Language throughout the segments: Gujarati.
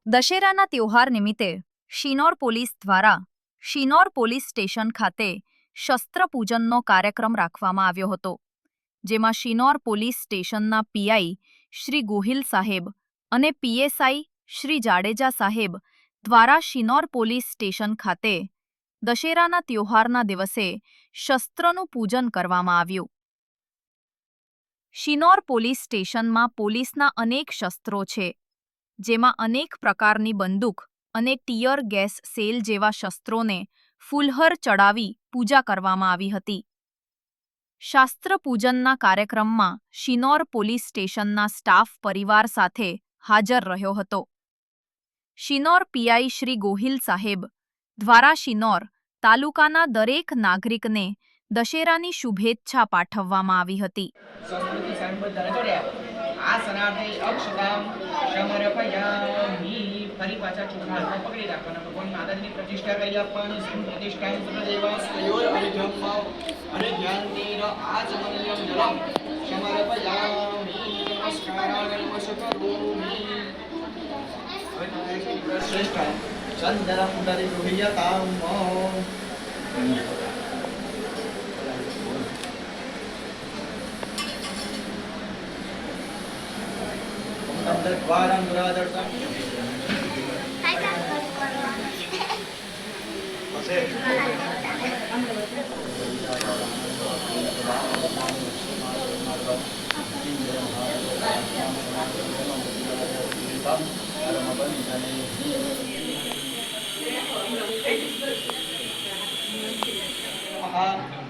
દશેરાના ત્યોહાર નિમિત્તે શિનોર પોલીસ દ્વારા શિનોર પોલીસ સ્ટેશન ખાતે શસ્ત્ર પૂજનનો કાર્યક્રમ રાખવામાં આવ્યો હતો, જેમાં શિનોર પોલીસ સ્ટેશનના પીઆઈ શ્રી ગોહિલ સાહેબ અને પીએસઆઈ શ્રી જાડેજા સાહેબ દ્વારા શિનોર પોલીસ સ્ટેશન ખાતે દશેરાના ત્યોહારના દિવસે શસ્ત્રનું પૂજન કરવામાં આવ્યું। શિનોર પોલીસ સ્ટેશનમાં પોલીસના અનેક શસ્ત્રો છે, જેમાં અનેક પ્રકારની બંદૂક અને ટીયર ગેસ સેલ જેવા શસ્ત્રોને ફૂલહર ચડાવી પૂજા કરવામાં આવી હતી। શાસ્ત્ર પૂજનના કાર્યક્રમમાં શિનોર પોલીસ સ્ટેશનના સ્ટાફ પરિવાર સાથે હાજર રહ્યો હતો। શિનોર પીઆઈ શ્રી ગોહિલ સાહેબ દ્વારા શિનોર તાલુકાના દરેક નાગરિકને દશેરાની શુભેચ્છા પાઠવવામાં આવી હતી।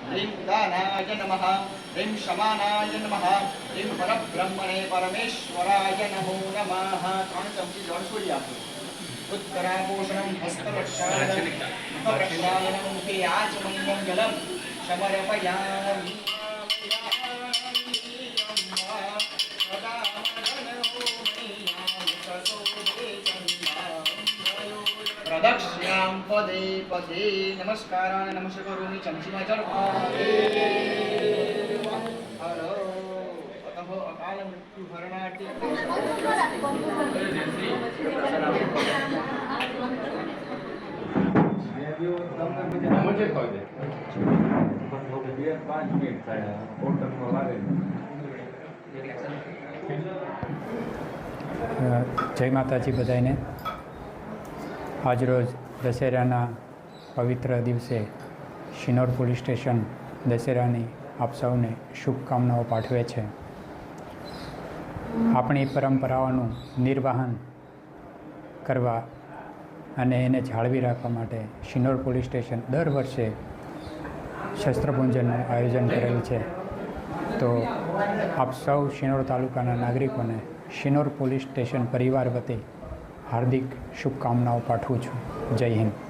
ह्रीं दानाय नमः, ह्रीं शमानाय नमः, ह्रीं परब्रह्मणे परमेश्वराय नमो नमः। त्रण चमची जल छोड़ी आपको। उत्तरापोषणं हस्तरक्षालनं मुखप्रक्षालनं मुखे आचमनीयं जलं समर्पयामि। प्रदक्षिणां पदे पदे नमस्कारान् नमस्करोमि। चमची में जल अतः अकाल मृत्यु हरणार्थे जय माताजी बधाईने। આજરોજ દશેરાના પવિત્ર દિવસે શિનોર પોલીસ સ્ટેશન દશેરાની આપ સૌને શુભકામનાઓ પાઠવે છે। આપણી પરંપરાઓનું નિર્વહન કરવા અને એને જાળવી રાખવા માટે શિનોર પોલીસ સ્ટેશન દર વર્ષે શસ્ત્રપૂજનનું આયોજન કરેલ છે। તો આપ સૌ શિનોર તાલુકાના નાગરિકોને શિનોર પોલીસ સ્ટેશન પરિવાર વતી હાર્દિક શુભકામનાઓ પાઠવું છું। જય હિન્દ।